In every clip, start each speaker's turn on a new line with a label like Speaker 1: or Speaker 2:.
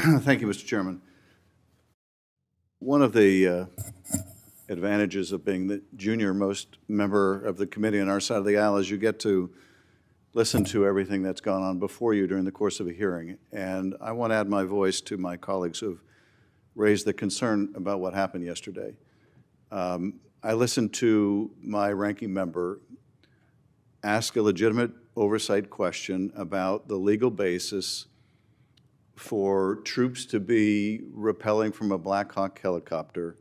Speaker 1: Thank you, Mr. Chairman. One of the advantages of being the junior most member of the committee on our side of the aisle is you get to listen to everything that's gone on before you during the course of a hearing. And I want to add my voice to my colleagues who have raised the concern about what happened yesterday. I listened to my ranking member ask a legitimate oversight question about the legal basis for troops to be rappelling from a Black Hawk helicopter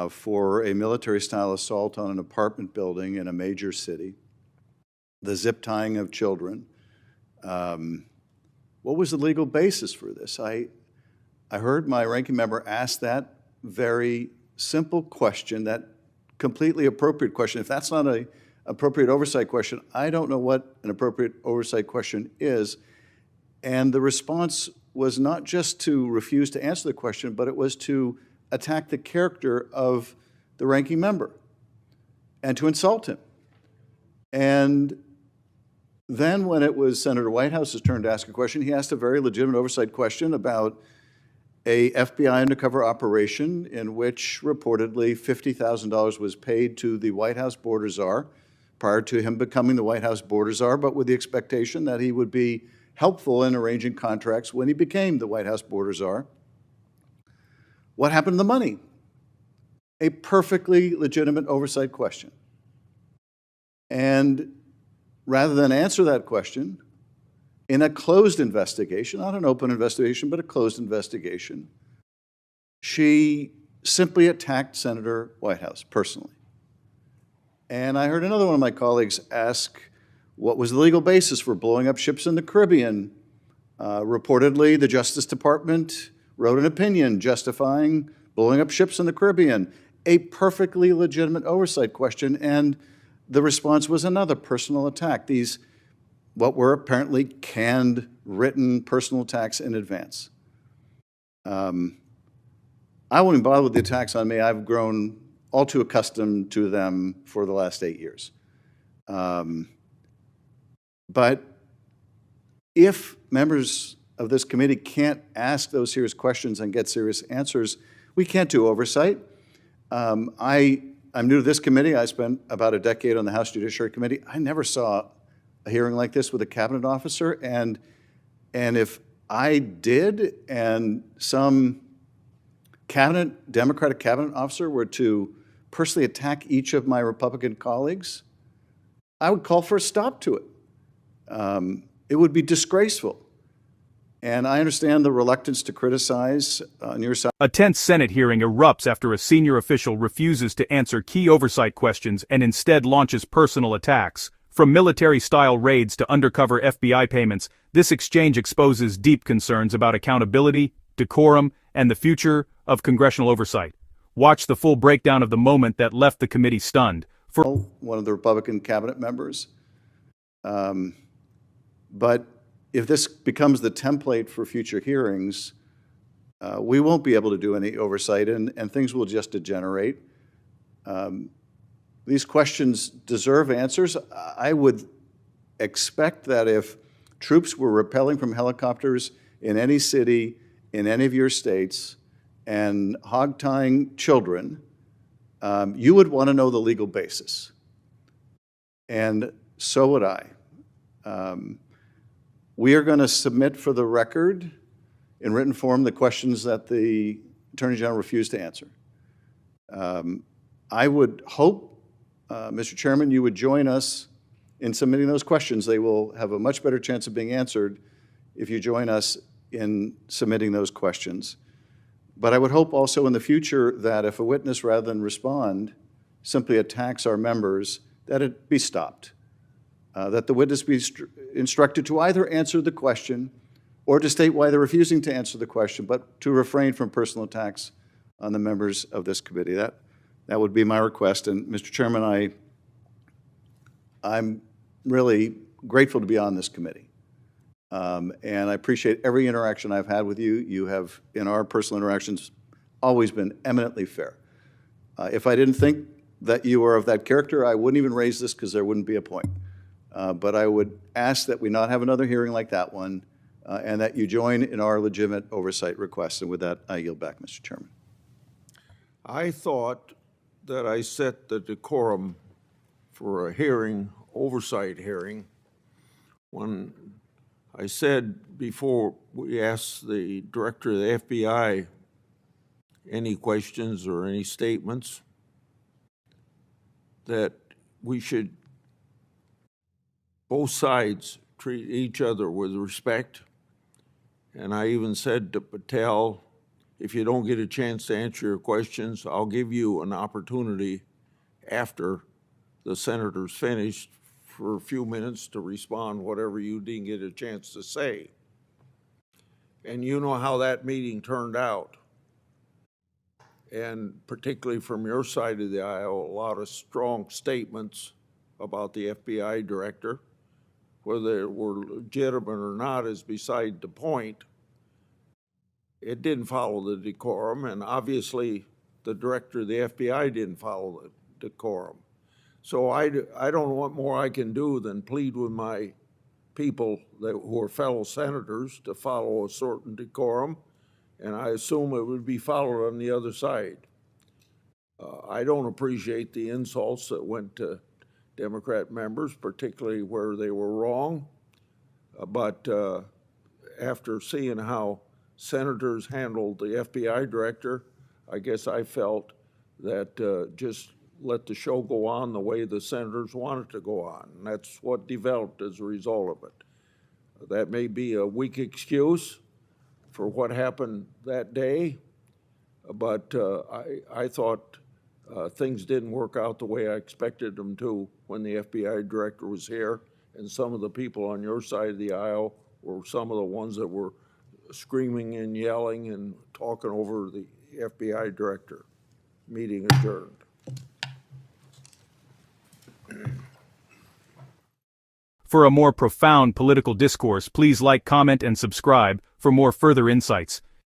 Speaker 1: for a military-style assault on an apartment building in a major city, the zip tying of children. What was the legal basis for this? I heard my ranking member ask that very simple question, that completely appropriate question. If that's not an appropriate oversight question, I don't know what an appropriate oversight question is. And the response was not just to refuse to answer the question, but it was to attack the character of the ranking member and to insult him. And then when it was Senator Whitehouse's turn to ask a question, he asked a very legitimate oversight question about a FBI undercover operation in which reportedly $50,000 was paid to the White House border czar prior to him becoming the White House border czar, but with the expectation that he would be helpful in arranging contracts when he became the White House border czar. What happened to the money? A perfectly legitimate oversight question. And rather than answer that question in a closed investigation, not an open investigation, but a closed investigation, she simply attacked Senator Whitehouse personally. And I heard another one of my colleagues ask what was the legal basis for blowing up ships in the Caribbean. Reportedly, the Justice Department wrote an opinion justifying blowing up ships in the Caribbean. A perfectly legitimate oversight question, and the response was another personal attack. These, what were apparently canned, written personal attacks in advance. I won't even bother with the attacks on me. I've grown all too accustomed to them for the last 8 years. But if members of this committee can't ask those serious questions and get serious answers, we can't do oversight. I'm new to this committee. I spent about a decade on the House Judiciary Committee. I never saw a hearing like this with a cabinet officer, and if I did and some Democratic cabinet officer were to personally attack each of my Republican colleagues, I would call for a stop to it. It would be disgraceful. And I understand the reluctance to criticize on your side.
Speaker 2: A tense Senate hearing erupts after a senior official refuses to answer key oversight questions and instead launches personal attacks. From military-style raids to undercover FBI payments, this exchange exposes deep concerns about accountability, decorum, and the future of congressional oversight. Watch the full breakdown of the moment that left the committee stunned.
Speaker 1: One of the Republican cabinet members. But if this becomes the template for future hearings, we won't be able to do any oversight, and things will just degenerate. These questions deserve answers. I would expect that if troops were rappelling from helicopters in any city, in any of your states, and hog-tying children, you would want to know the legal basis. And so would I. We are going to submit for the record in written form the questions that the Attorney General refused to answer. I would hope, Mr. Chairman, you would join us in submitting those questions. They will have a much better chance of being answered if you join us in submitting those questions. But I would hope also in the future that if a witness, rather than respond, simply attacks our members, that it be stopped. That the witness be instructed to either answer the question or to state why they're refusing to answer the question, but to refrain from personal attacks on the members of this committee. That would be my request. And Mr. Chairman, I'm really grateful to be on this committee. And I appreciate every interaction I've had with you. You have, in our personal interactions, always been eminently fair. If I didn't think that you were of that character, I wouldn't even raise this because there wouldn't be a point. But I would ask that we not have another hearing like that one and that you join in our legitimate oversight requests. And with that, I yield back, Mr. Chairman.
Speaker 3: I thought that I set the decorum for a hearing, oversight hearing, when I said before we asked the director of the FBI any questions or any statements, that we should, both sides, treat each other with respect. And I even said to Patel, if you don't get a chance to answer your questions, I'll give you an opportunity after the senator's finished for a few minutes to respond whatever you didn't get a chance to say. And you know how that meeting turned out. And particularly from your side of the aisle, a lot of strong statements about the FBI director. Whether they were legitimate or not is beside the point. It didn't follow the decorum, and obviously the director of the FBI didn't follow the decorum. So I don't know what more I can do than plead with my people who are fellow senators to follow a certain decorum, and I assume it would be followed on the other side. I don't appreciate the insults that went to Democrat members, particularly where they were wrong, but after seeing how senators handled the FBI director, I guess I felt that just let the show go on the way the senators wanted to go on. And that's what developed as a result of it. That may be a weak excuse for what happened that day, but I thought things didn't work out the way I expected them to when the FBI director was here, and some of the people on your side of the aisle were some of the ones that were screaming and yelling and talking over the FBI director. Meeting adjourned.
Speaker 2: For a more profound political discourse, please like, comment, and subscribe for more further insights.